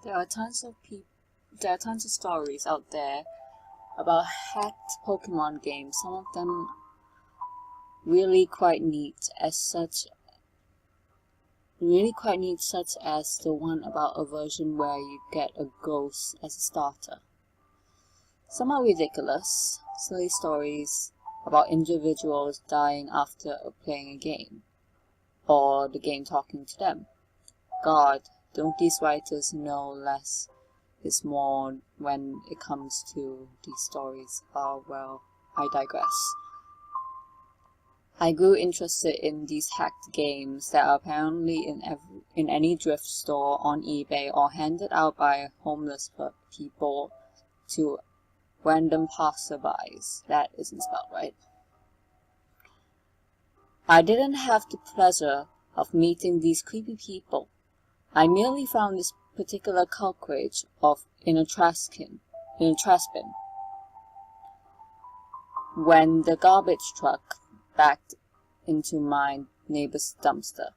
There are tons of stories out there about hacked Pokemon games. Some of them really quite neat, such as the one about a version where you get a ghost as a starter. Some are ridiculous, silly stories about individuals dying after playing a game, or the game talking to them. God, don't these writers know less is more when it comes to these stories? Well, I digress. I grew interested in these hacked games that are apparently in any thrift store, on eBay, or handed out by homeless people to random passerbys. That isn't spelled right. I didn't have the pleasure of meeting these creepy people. I merely found this particular culprit in a trash bin. When the garbage truck backed into my neighbor's dumpster,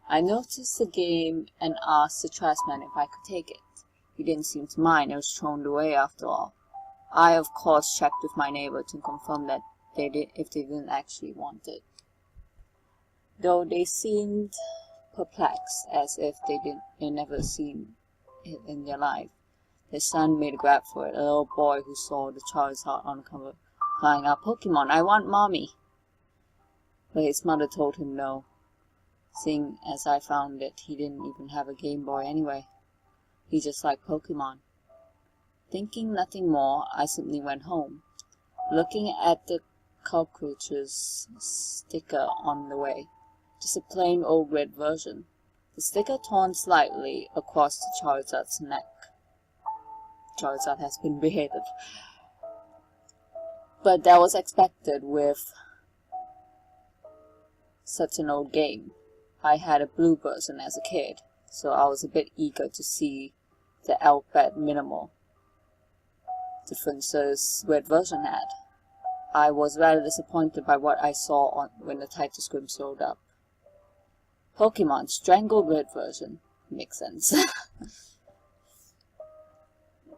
I noticed the game and asked the trashman if I could take it. He didn't seem to mind. It was thrown away after all. I, of course, checked with my neighbor to confirm that if they didn't actually want it, though they seemed perplexed, as if they'd never seen it in their life. Their son made a grab for it, a little boy who saw the Charizard on the cover, crying out, "Pokemon, I want mommy!" But his mother told him no, seeing as I found it, he didn't even have a Game Boy anyway. He just liked Pokemon. Thinking nothing more, I simply went home, looking at the culprit's sticker on the way. Just a plain old red version. The sticker torn slightly across the Charizard's neck. Charizard has been beheaded. But that was expected with such an old game. I had a blue version as a kid, so I was a bit eager to see the alphabet minimal differences red version had. I was rather disappointed by what I saw when the title screen showed up. Pokemon Strangled red version. Makes sense.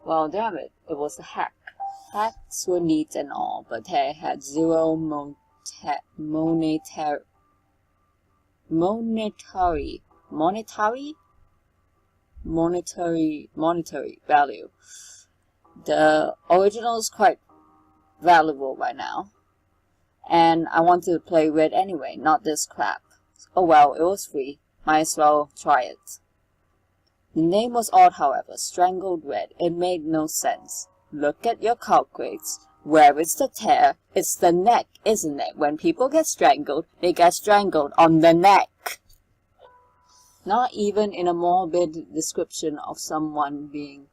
Well, damn it, it was a hack. Hacks were neat and all, but they had zero monetary value. The original is quite valuable by now, and I wanted to play red anyway, not this crap. Oh well, it was free, might as well try it. The name was odd, however, Strangled Red. It made no sense. Look at your culprits. Where is the tear? It's the neck, isn't it? When people get strangled, they get strangled on the neck. Not even in a morbid description of someone being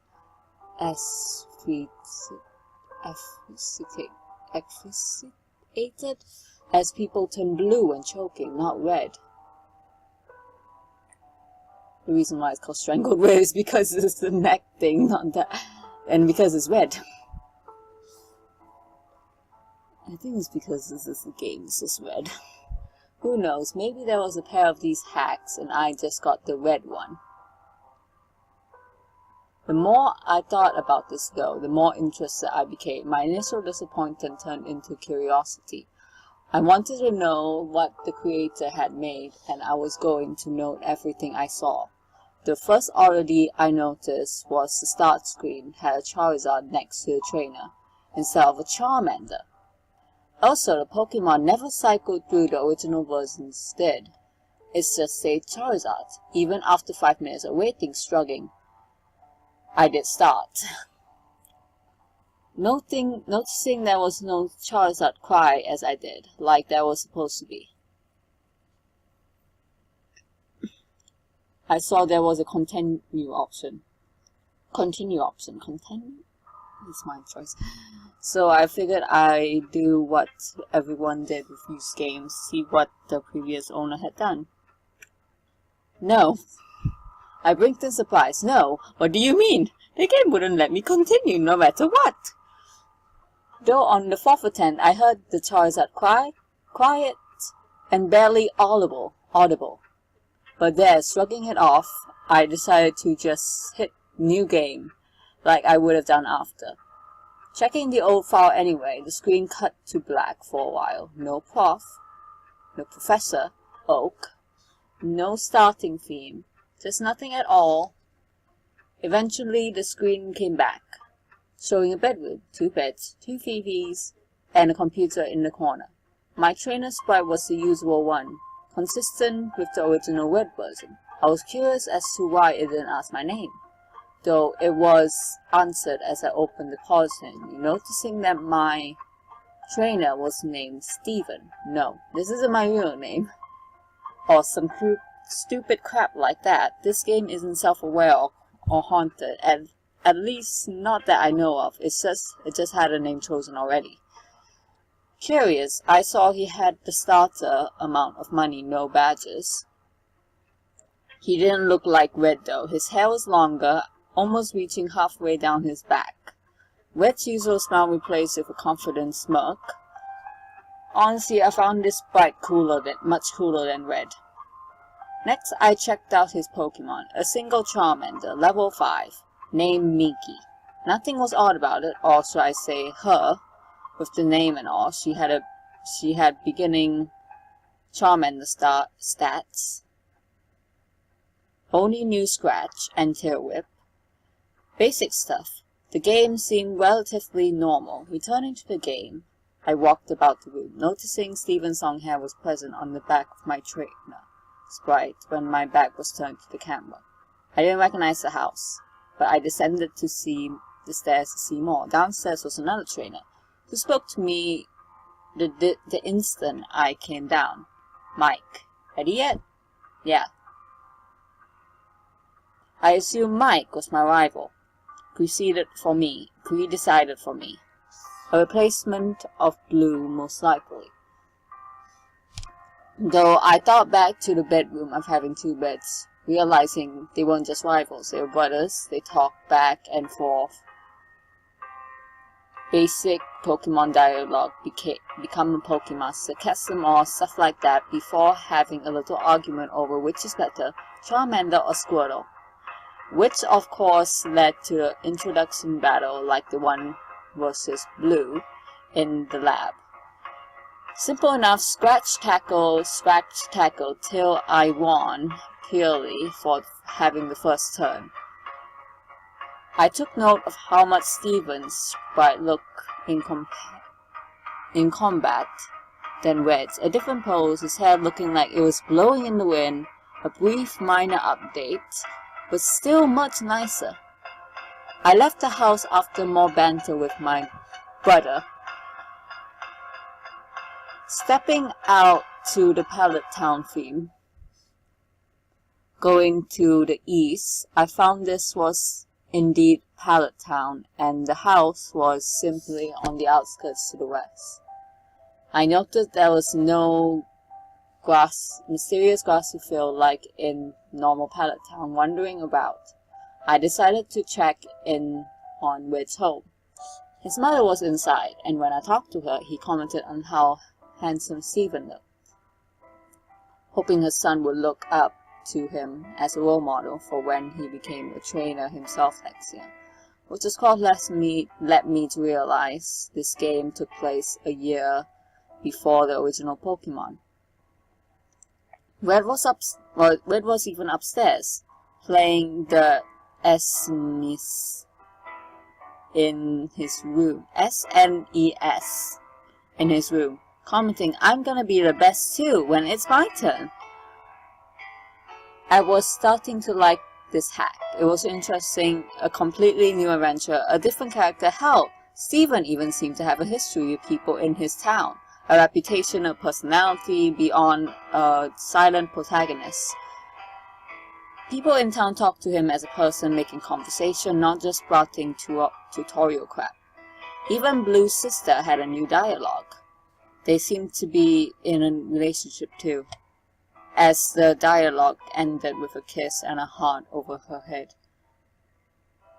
asphyxiated as people turn blue and choking, not red. The reason why it's called Strangled Red is because it's the neck thing, not that, and because it's red. I think it's because this is the game, it's just red. Who knows, maybe there was a pair of these hacks and I just got the red one. The more I thought about this though, the more interested I became. My initial disappointment turned into curiosity. I wanted to know what the creator had made, and I was going to note everything I saw. The first oddity I noticed was the start screen had a Charizard next to the trainer, instead of a Charmander. Also, the Pokemon never cycled through the original versions did. It just said Charizard, even after 5 minutes of waiting, struggling. I did start. Noticing there was no Charizard cry as I did, like there was supposed to be. I saw there was a continue option. Continue is my choice. So I figured I'd do what everyone did with these games, see what the previous owner had done. No. I blinked in surprise. No, what do you mean? The game wouldn't let me continue no matter what. Though on the 4th attempt I heard the Charizard cry, quiet and barely audible. But there, shrugging it off, I decided to just hit new game, like I would have done after. Checking the old file anyway, the screen cut to black for a while. No prof, no Professor Oak, no starting theme, just nothing at all. Eventually, the screen came back, showing a bedroom, 2 beds, 2 TVs, and a computer in the corner. My trainer sprite was the usual one, consistent with the original red version. I was curious as to why it didn't ask my name, though it was answered as I opened the pause menu, noticing that my trainer was named Steven. No, this isn't my real name. Or some stupid crap like that. This game isn't self-aware or haunted, at least not that I know of. It just had a name chosen already. Curious, I saw he had the starter amount of money, no badges. He didn't look like Red though. His hair was longer, almost reaching halfway down his back. Red's usual smile replaced with a confident smirk. Honestly, I found this sprite much cooler than Red. Next, I checked out his Pokemon, a single Charmander, level 5, named Miki. Nothing was odd about it, or should I say her, with the name and all. She had beginning Charmander stats, only new Scratch and Tail Whip. Basic stuff. The game seemed relatively normal. Returning to the game, I walked about the room, noticing Steven's long hair was present on the back of my trainer sprite when my back was turned to the camera. I didn't recognize the house, but I descended to see the stairs to see more. Downstairs was another trainer, who spoke to me the instant I came down. Mike. Ready yet? Yeah. I assumed Mike was my rival. Predecided for me. A replacement of Blue, most likely. Though I thought back to the bedroom of having 2 beds, realizing they weren't just rivals, they were brothers. They talked back and forth. Basic Pokemon dialogue, become a Pokemon, sarcasm or stuff like that, before having a little argument over which is better, Charmander or Squirtle. Which of course led to the introduction battle like the one versus Blue in the lab. Simple enough, scratch tackle till I won purely for having the first turn. I took note of how much Steven's sprite looked in combat than Red's. A different pose, his hair looking like it was blowing in the wind, a brief minor update, but still much nicer. I left the house after more banter with my brother. Stepping out to the Pallet Town theme, going to the east, I found this was indeed Pallet Town, and the house was simply on the outskirts to the west. I noticed there was no mysterious grassy field like in normal Pallet Town. Wandering about, I decided to check in on Red's home. His mother was inside, and when I talked to her, he commented on how handsome Steven looked, hoping her son would look up to him as a role model for when he became a trainer himself next year. Which of course led me to realize this game took place a year before the original Pokemon. Red was even upstairs, playing the SNES in his room. SNES in his room, commenting, "I'm gonna be the best too when it's my turn." I was starting to like this hack. It was interesting, a completely new adventure, a different character. Hell, Steven even seemed to have a history with people in his town, a reputation, a personality beyond a silent protagonist. People in town talked to him as a person making conversation, not just spouting tutorial crap. Even Blue's sister had a new dialogue. They seemed to be in a relationship too, as the dialogue ended with a kiss and a heart over her head.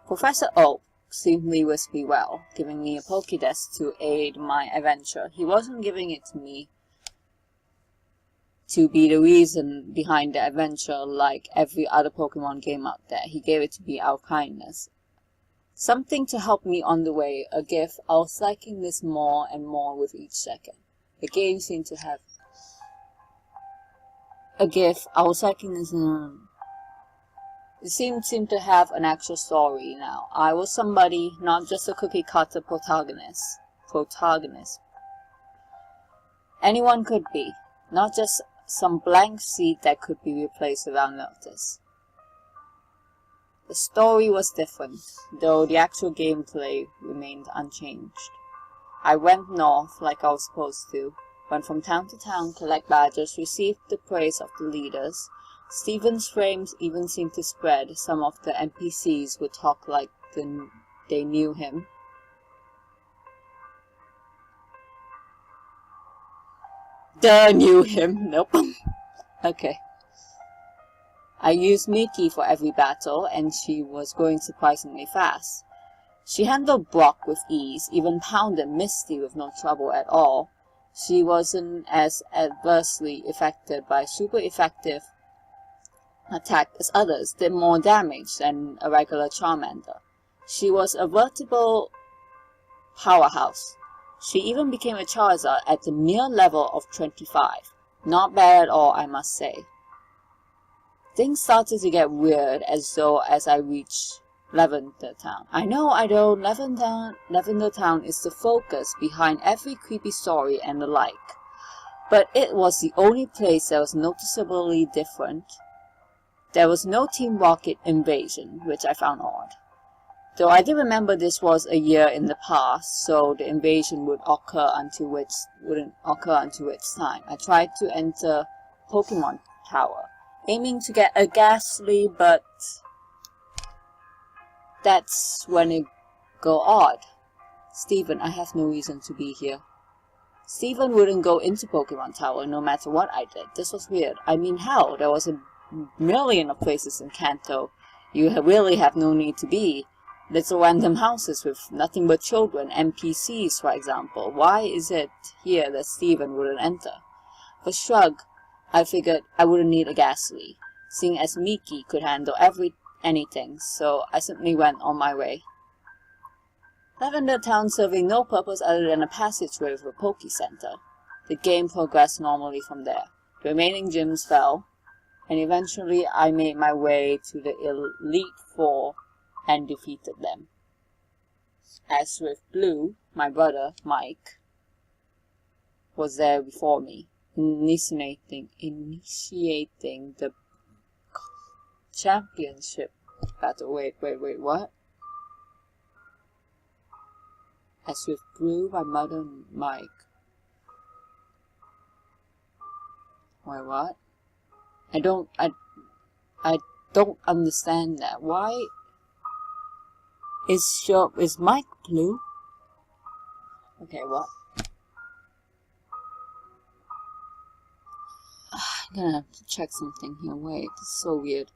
Professor Oak simply wished me well, giving me a Pokédex to aid my adventure. He wasn't giving it to me to be the reason behind the adventure like every other Pokemon game out there. He gave it to me out of kindness. Something to help me on the way, a gift. I was liking this more and more with each second. The game seemed to have a gift. I was liking this. It seemed to have an actual story now. I was somebody, not just a cookie cutter protagonist. Anyone could be, not just some blank seat that could be replaced without notice. The story was different, though the actual gameplay remained unchanged. I went north like I was supposed to, went from town to town, collect badges, received the praise of the leaders. Steven's fame even seemed to spread. Some of the NPCs would talk like they knew him. Knew him. Nope. Okay. I used Mickey for every battle, and she was going surprisingly fast. She handled Brock with ease, even pounded Misty with no trouble at all. She wasn't as adversely affected by super effective attack as others, did more damage than a regular Charmander. She was a veritable powerhouse. She even became a Charizard at the mere level of 25. Not bad at all, I must say. Things started to get weird as I reached Lavender Town. I know, Lavender Town is the focus behind every creepy story and the like. But it was the only place that was noticeably different. There was no Team Rocket invasion, which I found odd. Though I did remember this was a year in the past, so the invasion wouldn't occur until its time. I tried to enter Pokemon Tower, aiming to get a Ghastly, but that's when it go odd. Steven, I have no reason to be here. Steven wouldn't go into Pokemon Tower no matter what I did. This was weird. I mean, hell, there was a million of places in Kanto you really have no need to be. Little random houses with nothing but children, NPCs for example. Why is it here that Steven wouldn't enter? For shrug, I figured I wouldn't need a Ghastly, seeing as Mickey could handle anything, so I simply went on my way. Lavender Town serving no purpose other than a passageway for a Poke Center. The game progressed normally from there. The remaining gyms fell, and eventually I made my way to the Elite Four and defeated them. As with Blue, my brother, Mike, was there before me, initiating the championship battle. Wait, what? As with Blue, my mother, Mike. Wait, what? I don't understand that. Why? Is Mike blue? Okay, what? I'm gonna have to check something here. Wait, it's so weird.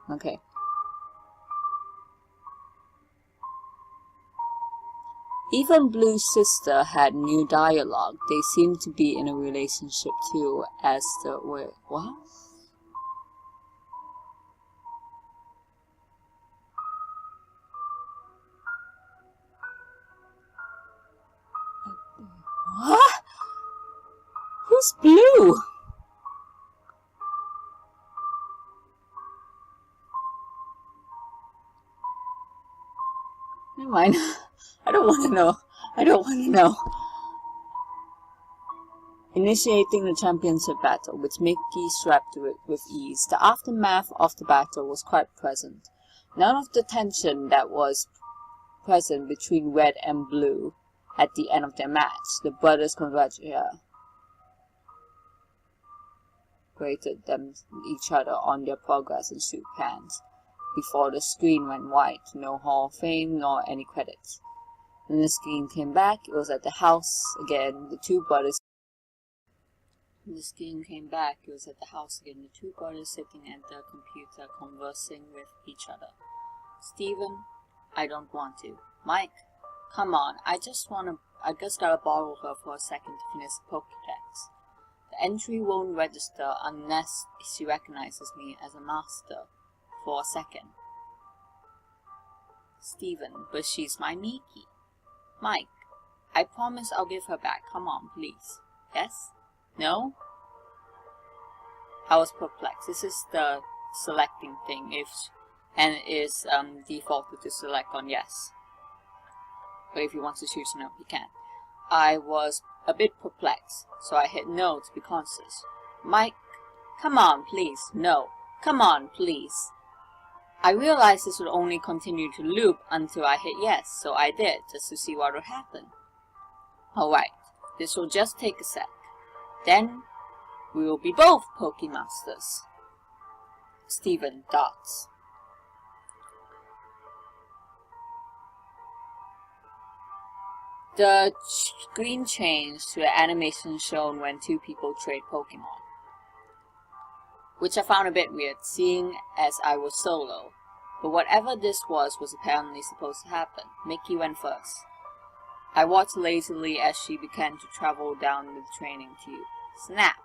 Okay. Even Blue's sister had new dialogue. They seemed to be in a relationship too, as the... Wait, what? What? Who's Blue? Never mind. I don't want to know. Initiating the championship battle, which Mickey swept to it with ease. The aftermath of the battle was quite pleasant. None of the tension that was present between Red and Blue at the end of their match. The brothers congratulated each other on their progress and shook hands. Before the screen went white, no Hall of Fame nor any credits. When the screen came back, it was at the house again. The two brothers sitting at the computer conversing with each other. Steven, I don't want to. Mike, come on, I just gotta borrow her for a second to finish the Pokédex. The entry won't register unless she recognizes me as a master for a second. Steven, but she's my Mickey. Mike, I promise I'll give her back. Come on, please. Yes? No? I was perplexed. This is the selecting thing, and it is defaulted to select on yes. But if you want to choose no, you can. I was a bit perplexed, so I hit no to be conscious. Mike, come on, please. No. Come on, please. I realized this would only continue to loop until I hit yes, so I did, just to see what would happen. Alright, this will just take a sec. Then, we will be both Pokemasters. Steven dots. The screen changed to the animation shown when two people trade Pokemon, which I found a bit weird, seeing as I was solo. But whatever this was apparently supposed to happen. Mickey went first. I watched lazily as she began to travel down the training tube. Snap!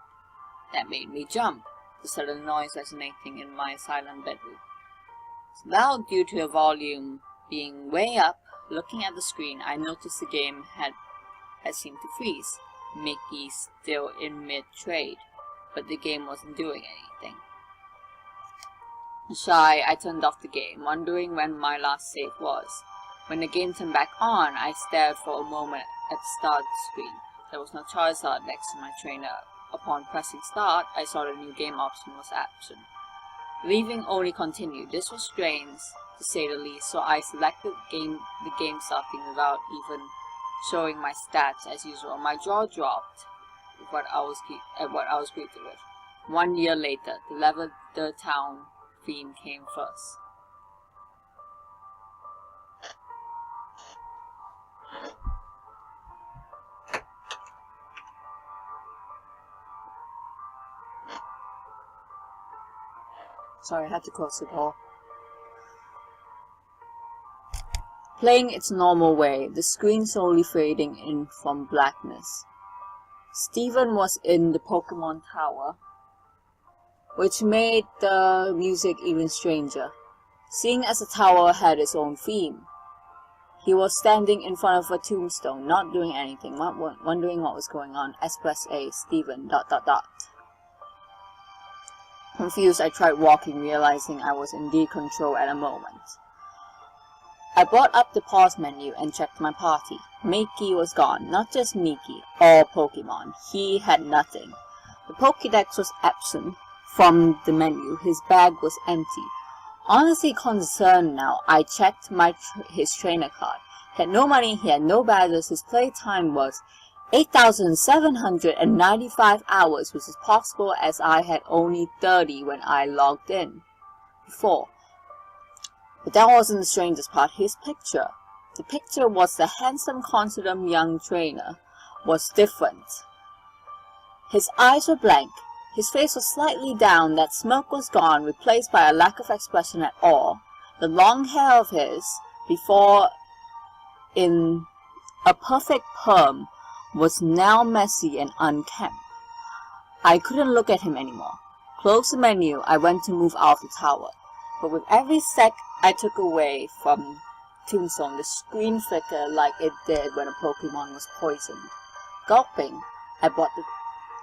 That made me jump, the sudden noise resonating in my silent bedroom. Loud due to the volume being way up. Looking at the screen, I noticed the game had seemed to freeze. Mickey still in mid-trade, but the game wasn't doing anything. Shy, I turned off the game, wondering when my last save was. When the game turned back on, I stared for a moment at the start screen. There was no Charizard next to my trainer. Upon pressing start, I saw the new game option was absent. Leaving only continued. This was strange, to say the least, so I selected the game starting without even showing my stats as usual. My jaw dropped at what I was greeted with. 1 year later, the Lavender Town theme came first. Sorry, I had to close the door. Playing its normal way, the screen slowly fading in from blackness. Steven was in the Pokemon Tower, which made the music even stranger, seeing as the tower had its own theme. He was standing in front of a tombstone, not doing anything, wondering what was going on. Express A, Steven, ... Confused, I tried walking, realizing I was indeed control at a moment. I brought up the pause menu and checked my party. Mickey was gone. Not just Mickey, all Pokemon. He had nothing. The Pokédex was absent from the menu. His bag was empty. Honestly concerned now, I checked his trainer card. He had no money, he had no badges, his playtime was 8,795 hours, which is possible as I had only 30 when I logged in before. But that wasn't the strangest part. His picture. The picture was the handsome, confident young trainer. Was different. His eyes were blank. His face was slightly down. That smirk was gone, replaced by a lack of expression at all. The long hair of his, before in a perfect perm, was now messy and unkempt. I couldn't look at him anymore. Close the menu, I went to move out of the tower. But with every sec I took away from Tombstone, the screen flickered like it did when a Pokemon was poisoned. Gulping, I brought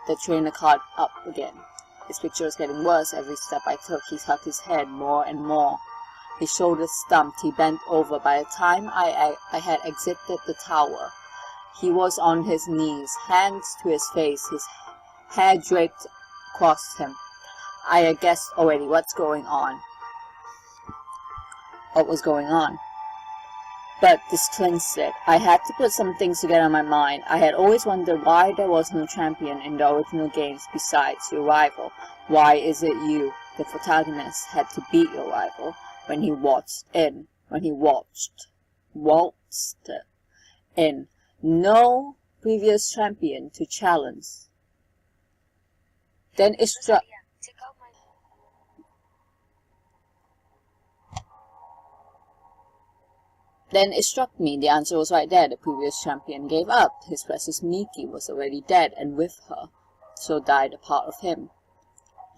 the trainer card up again. His picture was getting worse every step I took. He tucked his head more and more. His shoulders stumped. He bent over. By the time I had exited the tower, he was on his knees, hands to his face, his hair draped across him. I had guessed already what was going on. But this clinched it. I had to put some things together in my mind. I had always wondered why there was no champion in the original games besides your rival. Why is it you, the protagonist, had to beat your rival when he waltzed in? No previous champion to challenge. Then it struck. Then it struck me, the answer was right there. The previous champion gave up. His precious Miki was already dead, and with her, so died a part of him.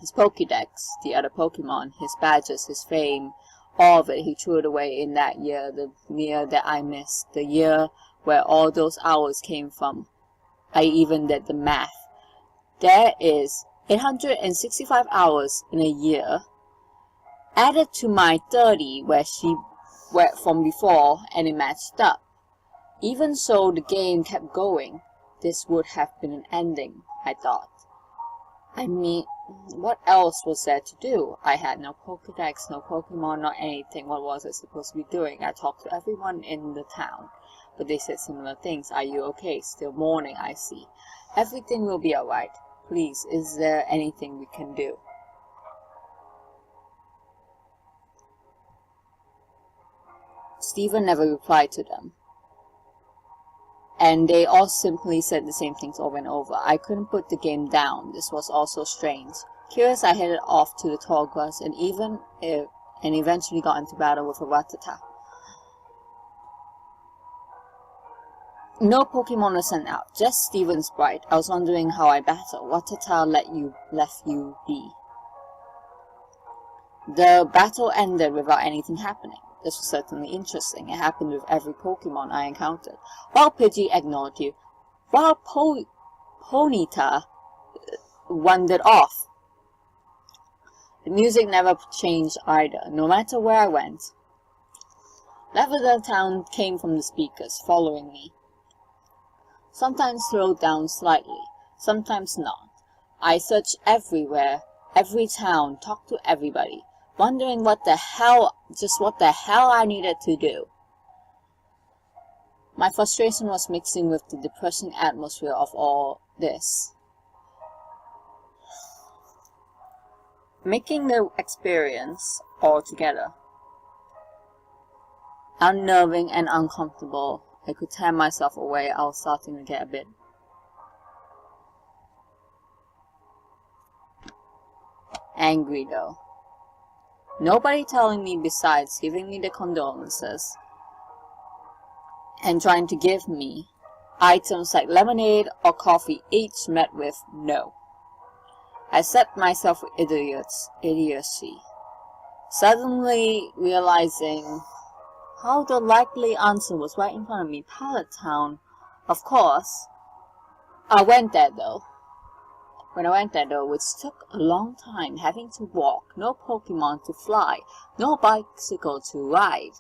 His Pokédex, the other Pokemon, his badges, his fame, all of it he threw it away in that year, the year that I missed, the year where all those hours came from. I even did the math. There is 865 hours in a year, added to my 30 where from before, and it matched up. Even so, the game kept going. This would have been an ending, I thought. I mean, what else was there to do? I had no Pokédex, no Pokemon, not anything. What was I supposed to be doing? I talked to everyone in the town, but they said similar things. Are you okay? Still mourning, I see. Everything will be alright. Please, is there anything we can do? Stephen never replied to them. And they all simply said the same things over and over. I couldn't put the game down. This was all so strange. Curious, I headed off to the tall grass and eventually got into battle with a Rattata. No Pokemon was sent out, just Stephen's sprite. I was wondering how I battled. Rattata left you be. The battle ended without anything happening. This was certainly interesting. It happened with every Pokemon I encountered. While Pidgey ignored you, while Ponyta wandered off. The music never changed either, no matter where I went. Lavender Town came from the speakers, following me. Sometimes slowed down slightly, sometimes not. I searched everywhere, every town, talked to everybody, wondering what the hell I needed to do. My frustration was mixing with the depressing atmosphere of all this. Making the experience altogether unnerving and uncomfortable. I could tear myself away. I was starting to get a bit angry though. Nobody telling me besides giving me the condolences and trying to give me items like lemonade or coffee, each met with no. I set myself with idiocy, suddenly realizing how the likely answer was right in front of me. Pallet Town, of course. I went there though. When I went there though, which took a long time, having to walk, no Pokemon to fly, no bicycle to ride,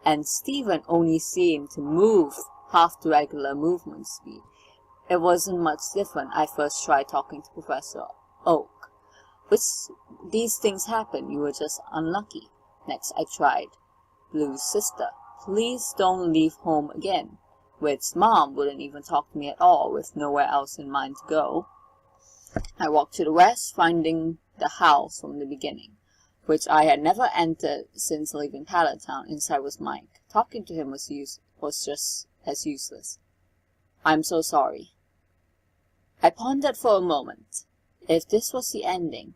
and Stephen only seemed to move half the regular movement speed. It wasn't much different. I first tried talking to Professor Oak. These things happen, you were just unlucky. Next I tried Blue's sister. Please don't leave home again. Which Mom wouldn't even talk to me at all, with nowhere else in mind to go. I walked to the west, finding the house from the beginning, which I had never entered since leaving Pallet Town. Inside was Mike. Talking to him was just as useless. I'm so sorry. I pondered for a moment. If this was the ending,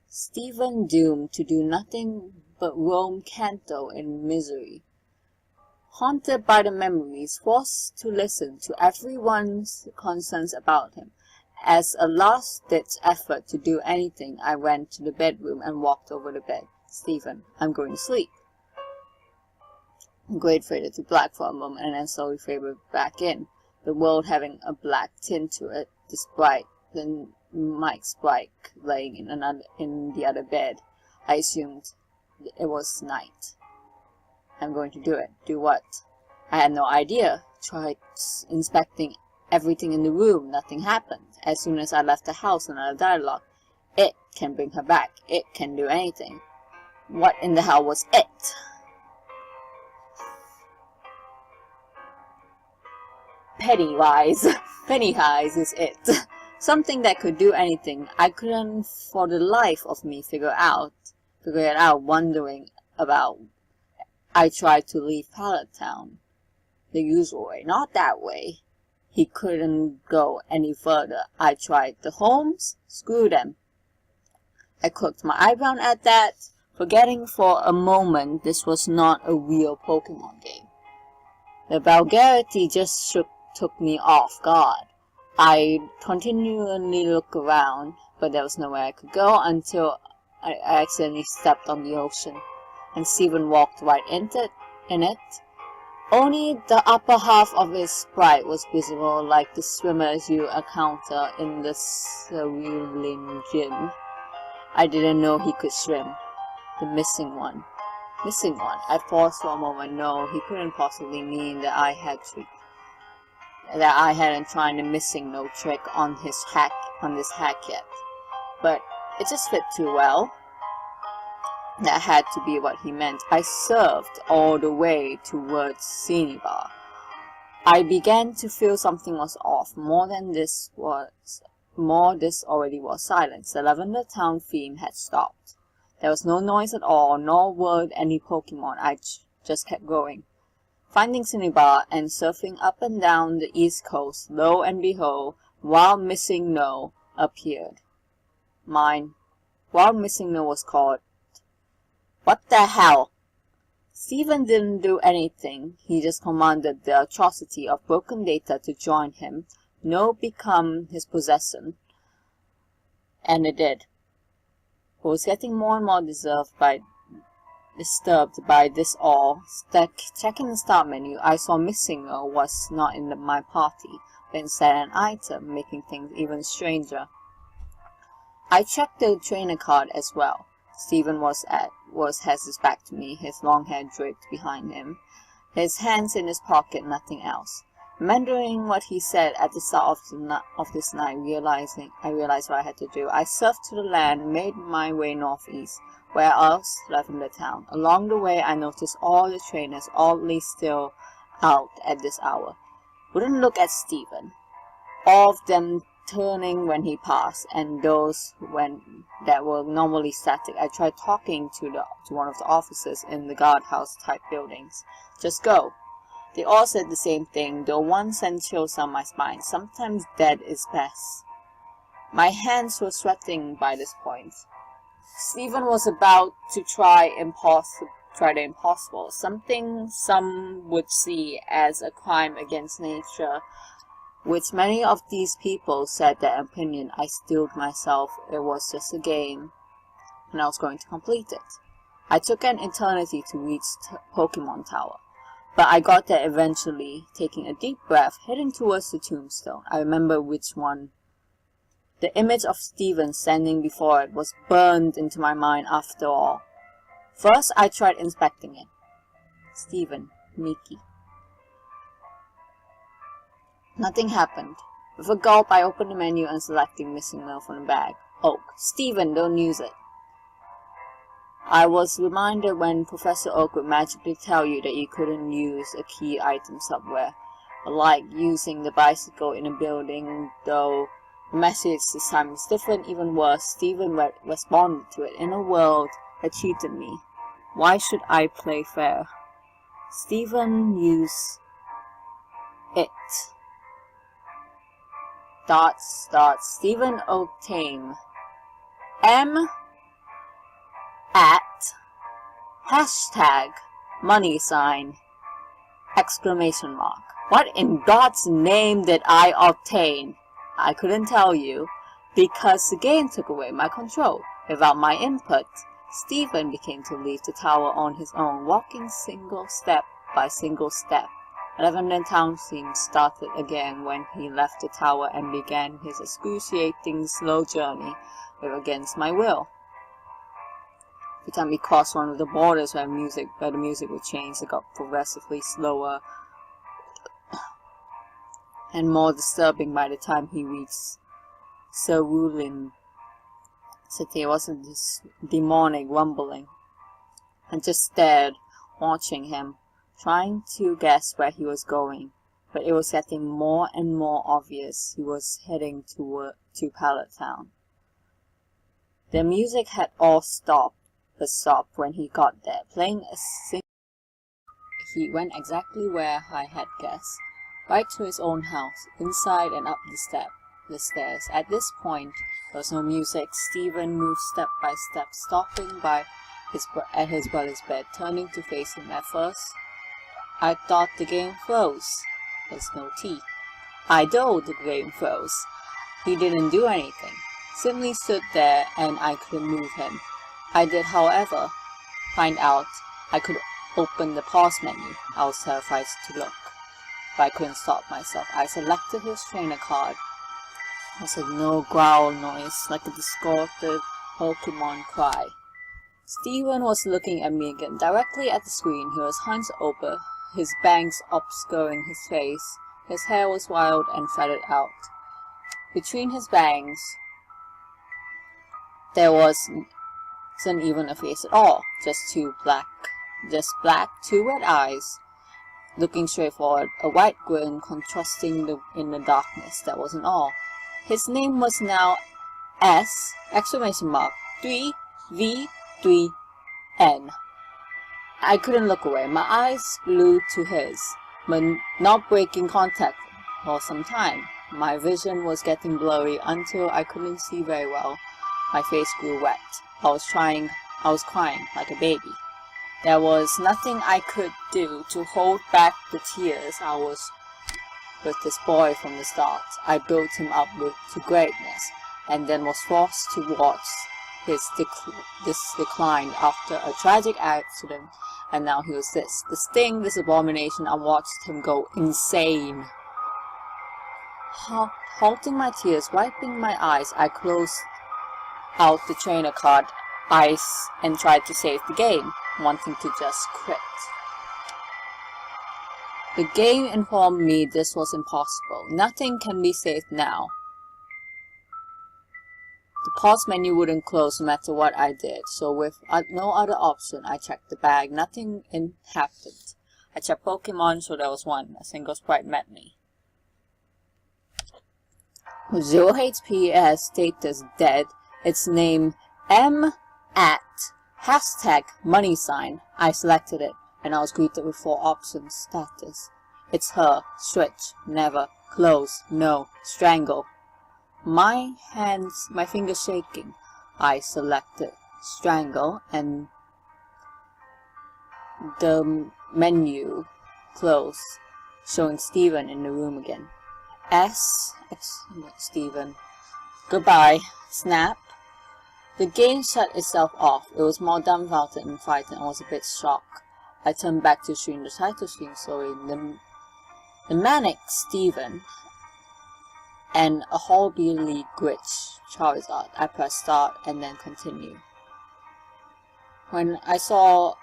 Stephen doomed to do nothing but roam Kanto in misery, haunted by the memories, forced to listen to everyone's concerns about him. As a last-ditch effort to do anything, I went to the bedroom and walked over the bed. Stephen, I'm going to sleep. The grade faded to black for a moment and then slowly faded back in, the world having a black tint to it, despite the Mike's sprite laying in the other bed. I assumed it was night. I'm going to do it. Do what? I had no idea. Tried inspecting everything in the room. Nothing happened. As soon as I left the house, another dialogue. It can bring her back. It can do anything. What in the hell was it? Pennywise. Pennywise is it. Something that could do anything. I couldn't for the life of me figure it out, wondering about. I tried to leave Pallet Town the usual way, not that way. He couldn't go any further. I tried the homes, screw them. I crooked my eyebrow at that, forgetting for a moment this was not a real Pokemon game. The vulgarity just took me off guard. I continually looked around, but there was nowhere I could go until I accidentally stepped on the ocean, and Stephen walked right in it. Only the upper half of his sprite was visible, like the swimmers you encounter in the Cerulean gym. I didn't know he could swim. The missing one. Missing one. I paused for a moment. No, he couldn't possibly mean that I hadn't tried the missing no trick on this hack yet. But it just fit too well. That had to be what he meant. I surfed all the way towards Cinnabar. I began to feel something was off. This already was silence. The Lavender Town theme had stopped. There was no noise at all, nor word any Pokemon. I just kept going. Finding Cinnabar and surfing up and down the east coast, lo and behold, Wild Missing No appeared. Wild Missing No was called. What the hell? Stephen didn't do anything. He just commanded the atrocity of broken data to join him. No become his possession. And it did. I was getting more and more disturbed by this all. Checking the start menu, I saw Missing No was not in my party, but instead an item, making things even stranger. I checked the trainer card as well. Stephen has his back to me, his long hair draped behind him, his hands in his pocket, nothing else. Remembering what he said at the start of this night, I realized what I had to do. I surfed to the land, made my way northeast. Where else? Lavender Town. Along the way, I noticed all the trainers oddly still out at this hour. Wouldn't look at Stephen. All of them turning when he passed, and those that were normally static. I tried talking to one of the officers in the guardhouse type buildings. Just go. They all said the same thing, though one sent chills down my spine. Sometimes dead is best. My hands were sweating by this point. Stephen was about to try the impossible, something some would see as a crime against nature, which many of these people said their opinion. I steeled myself. It was just a game, and I was going to complete it. I took an eternity to reach Pokemon Tower, but I got there eventually, taking a deep breath, heading towards the tombstone. I remember which one. The image of Stephen standing before it was burned into my mind after all. First, I tried inspecting it. Stephen, Mickey. Nothing happened. With a gulp, I opened the menu and selected Missing No from the bag. Oak. Stephen, don't use it. I was reminded when Professor Oak would magically tell you that you couldn't use a key item somewhere, like using the bicycle in a building, though the message this time was different. Even worse, Stephen responded to it in a world that cheated me. Why should I play fair? Stephen used it. Stephen obtained M at hashtag money sign exclamation mark. What in God's name did I obtain? I couldn't tell you, because the game took away my control. Without my input, Stephen began to leave the tower on his own, walking single step by single step. Lavender Town theme started again when he left the tower and began his excruciating slow journey against my will. Every time he crossed one of the borders where the music would change, it got progressively slower and more disturbing. By the time he reached Cerulean City, it wasn't this demonic rumbling. I just stared, watching him, trying to guess where he was going, but it was getting more and more obvious he was heading to Pallet Town. The music had all stopped when he got there, playing a single. He went exactly where I had guessed, right to his own house, inside and up the stairs. At this point, there was no music. Stephen moved step by step, stopping at his brother's bed, turning to face him. At first, I thought the game froze. There's no T. I know the game froze. He didn't do anything. Simply stood there and I couldn't move him. I did, however, find out I could open the pause menu. I was terrified to look, but I couldn't stop myself. I selected his trainer card. There was a no growl noise, like a distorted Pokemon cry. Steven was looking at me again. Directly at the screen, he was hunched over, his bangs obscuring his face. His hair was wild and feathered out. Between his bangs, there wasn't even a face at all, just black, two red eyes, looking straight forward, a white grin contrasting in the darkness. That wasn't all. His name was now S! 3V3N. I couldn't look away. My eyes glued to his, but not breaking contact for some time. My vision was getting blurry until I couldn't see very well. My face grew wet. I was crying like a baby. There was nothing I could do to hold back the tears. I was with this boy from the start. I built him up to greatness, and then was forced to watch his decline after a tragic accident, and now he was this. This thing, this abomination. I watched him go insane. Halting my tears, wiping my eyes, I closed out the trainer card ice and tried to save the game, wanting to just quit. The game informed me this was impossible. Nothing can be saved now. The pause menu wouldn't close no matter what I did, so with no other option, I checked the bag. Nothing happened. I checked Pokemon, so there was one. A single sprite met me. With 0 HP, it has status dead. Its name M@ #money sign. I selected it, and I was greeted with 4 options. Status: it's her, switch, never, close, no, strangle. My fingers shaking. I selected strangle, and the menu closed, showing Steven in the room again. Steven. Goodbye. Snap. The game shut itself off. It was more dumbfounded and frightened and was a bit shocked. I turned back to stream the title screen slowly. The manic Steven and a horribly glitched Charizard. I pressed start and then continue. All I saw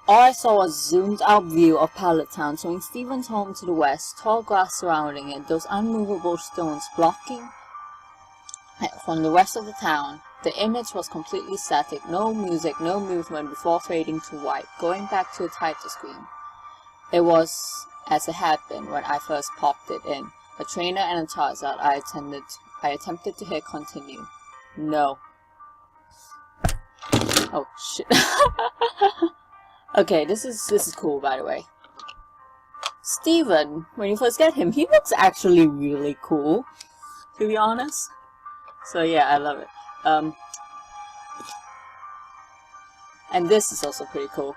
was a zoomed out view of Pallet Town, showing Steven's home to the west, tall grass surrounding it, those unmovable stones blocking from the rest of the town. The image was completely static, no music, no movement before fading to white, going back to the title screen. It was as it had been when I first popped it in. A trainer and a Charizard. I attempted to hit continue. No. Oh shit. Okay, this is cool, by the way. Steven, when you first get him, he looks actually really cool, to be honest. So yeah, I love it. And this is also pretty cool.